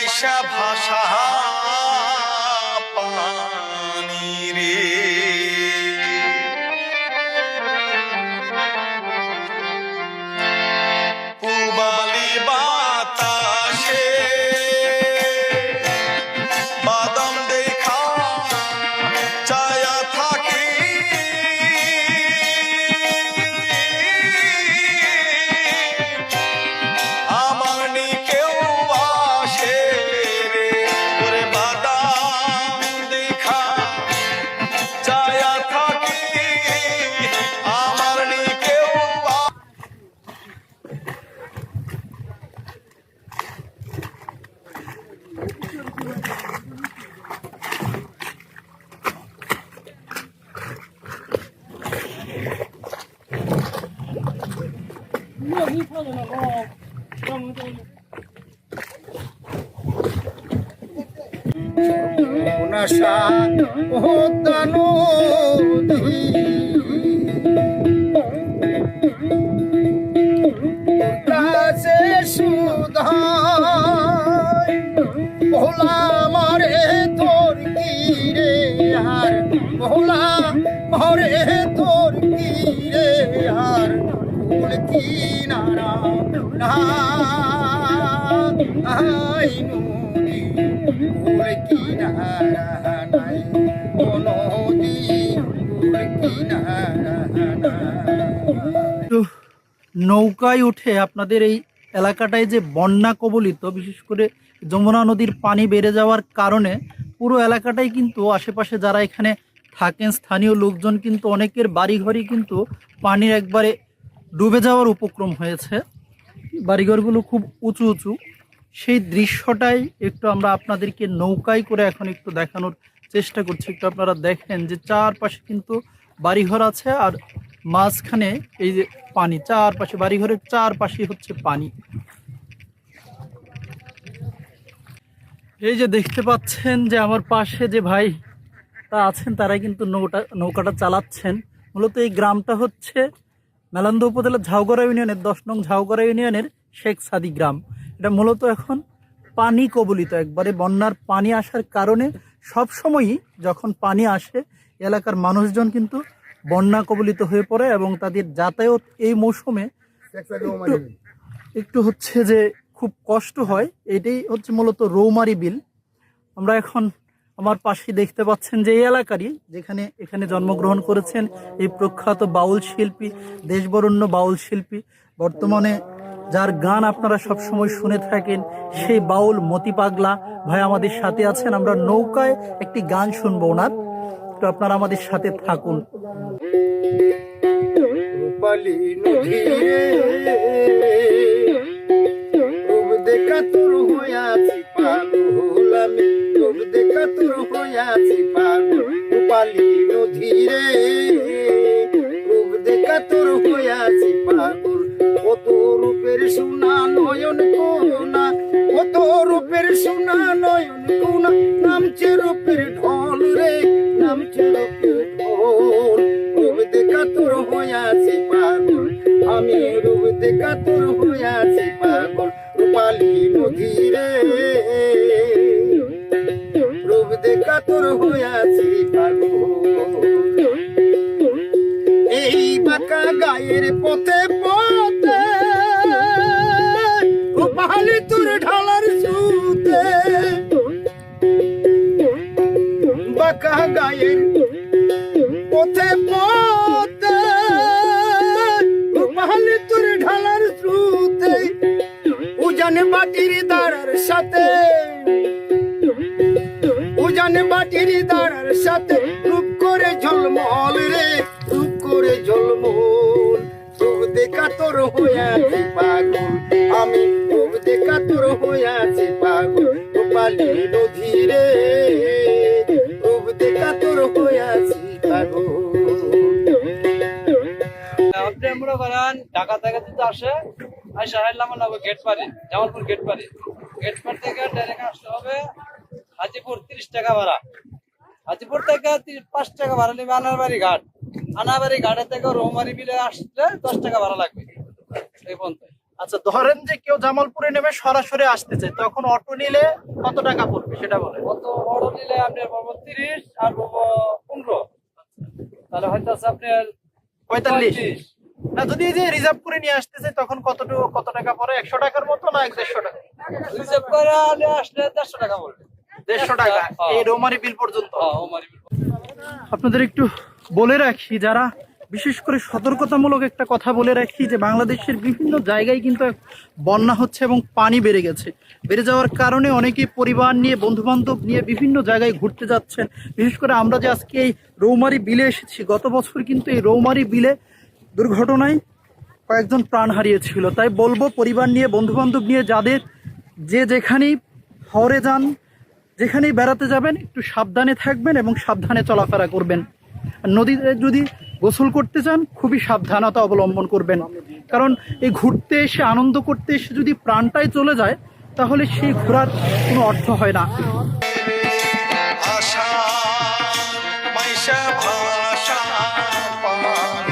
মাইশা ভাষা পানি রে পুবালি বাতাসে বাদাম দেখা চায়া থাকি আমার নি কেউ আসে রে ওরে বাদাম দেখা চায়া থাকি আমার নি কেউ নশা হতানো কাছে সুধাই ভোলা মারে তোর কি রে হার ভোলা মারে তোর কি রে হার ফুল কি নারা নাই নুরি ফুল কি নারা নাই নদী ফুল কি নারা নাই। নৌকায় উঠে আপনাদের এই এলাকাটায় যে বন্যা কবলিত, বিশেষ করে যমুনা নদীর পানি বেড়ে যাওয়ার কারণে পুরো এলাকাটাই কিন্তু আশেপাশে যারা এখানে থাকেন স্থানীয় লোকজন কিন্তু অনেকের বাড়িঘরই কিন্তু পানির একবারে ডুবে যাওয়ার উপক্রম হয়েছে। বাড়িঘরগুলো খুব উঁচু উঁচু। সেই দৃশ্যটাই একটু আমরা আপনাদেরকে নৌকায় করে এখন একটু দেখানোর চেষ্টা করছি। একটু আপনারা দেখেন যে চারপাশে কিন্তু বাড়িঘর আছে আর মাঝখানে এই যে পানি, চারপাশে বাড়িঘরের চারপাশে হচ্ছে পানি। এই যে দেখতে পাচ্ছেন যে আমার পাশে যে ভাই তা আছেন তারাই কিন্তু নৌকাটা চালাচ্ছেন। মূলত এই গ্রামটা হচ্ছে মেলান্দহ উপজেলার ঝাউগড়া ইউনিয়নের 10 নং ঝাউগড়া ইউনিয়নের শেখ সাদি গ্রাম। এটা মূলত এখন পানি কবলিত, একবারে বন্যার পানি আসার কারণে সবসময়ই যখন পানি আসে এলাকার মানুষজন কিন্তু বন্যা কবলিত হয়ে পড়ে এবং তাদের যাতায়াত এই মৌসুমে একটু হচ্ছে যে খুব কষ্ট হয়। এটাই হচ্ছে মূলত রৌমারি বিল। আমরা এখন আমার পাশে দেখতে পাচ্ছেন যে এই এলাকারই এখানে জন্মগ্রহণ করেছেন এই প্রখ্যাত বাউল শিল্পী, দেশবরেণ্য বাউল শিল্পী, বর্তমানে যার গান আপনারা সবসময় শুনে থাকেন, সেই বাউল মতি পাগলা ভাই আমাদের সাথে আছেন। আমরা নৌকায় একটি গান শুনবো ওনার, তো আপনারা আমাদের সাথে থাকুন। রূপালী নদী রূপ দেখা তোর হইয়াছি পাগল আমি, রূপ দেখা তোর হইয়াছি পাগল। রূপালী নদী রে রূপ দেখা তোর হইয়াছি পাগল। কত রূপের সোনা নয়ন কোনা, কত রূপের সোনা নয়ন কোনা, নামছে রূপের ঢল রে, নামছে রূপের ঢল। রূপ দেখা তোর হইয়াছি পাগল আমি, রূপ দেখা তোর হইয়াছি পাগল। রূপালী নদী রে রূপ দেখা তোর হইয়াছি পাগল। এই বাঁকা গায়ের পথে পথে রূপালী তোর ঢালার সুতে, বাঁকা গায়ের পথে পথে রূপালী তোর ঢালার সুতে, উজান বাটির দাঁড়ার সাথে, উজান বাটির দাঁড়ার সাথে রূপ করে ঝলমল রে, রূপ করে ঝলমল। রূপ দেখা তোর হইয়াছি পাগল আমি, রূপ দেখা তোর হইয়াছি পাগল। রূপালী নদী রে রূপ দেখা তোর হইয়াছি পাগল। আপনি মনে করেন ঢাকা থেকে যদি আসে গেট পারি, জামালপুর গেট পারি, গেট পার থেকে ডাইরেক্ট আসতে হবে হাজিপুর 30 টাকা ভাড়া। হাজিপুর থেকে 5 টাকা ভাড়া নেবে আনারবাড়ি ঘাট, আনারবাড়ি ঘাটে থেকে রৌমারি বিলে আসলে 10 টাকা ভাড়া লাগবে এই পর্যন্ত। আচ্ছা, ধরেন যে কেউ জামালপুরে নেমে সরাসরি আসতে চায়, তখন অটো নিলে কত টাকা পড়বে সেটা বলে। কত বড় নিলে আপনার পাবো 30 আর পাবো 15, তাহলে হয়তো আছে আপনার 45। 35। না, যদি এই যে রিজার্ভ করে নিয়ে আসতে চাই তখন কত টাকা পড়ে? 100 টাকার মতো না 150 টাকা? রিজার্ভ করে আসলে 150 টাকা পড়বে। 150 টাকা হ্যাঁ। এই রৌমারী বিল পর্যন্ত। হ্যাঁ, ওমারি বিল। আপনাদের একটু বলে রাখি, যারা বিশেষ করে সতর্কতামূলক একটা কথা বলে রাখি, যে বাংলাদেশের বিভিন্ন জায়গায় কিন্তু বন্যা হচ্ছে এবং পানি বেড়ে গেছে। বেড়ে যাওয়ার কারণে অনেকেই পরিবার নিয়ে, বন্ধু বান্ধব নিয়ে বিভিন্ন জায়গায় ঘুরতে যাচ্ছেন। বিশেষ করে আমরা যে আজকে এই রৌমারী বিলে এসেছি, গত বছর কিন্তু এই রৌমারী বিলে দুর্ঘটনায় কয়েকজন প্রাণ হারিয়েছিল। তাই বলবো, পরিবার নিয়ে, বন্ধু বান্ধব নিয়ে যাদের যেখানেই শহরে যান, যেখানেই বেড়াতে যাবেন, একটু সাবধানে থাকবেন এবং সাবধানে চলাফেরা করবেন। আর নদীতে যদি গোসল করতে চান, খুবই সাবধানতা অবলম্বন করবেন, কারণ এই ঘুরতে এসে, আনন্দ করতে এসে যদি প্রাণটাই চলে যায়, তাহলে সেই ঘোরার কোনো অর্থ হয় না। আশা মাইশা ভাষা পান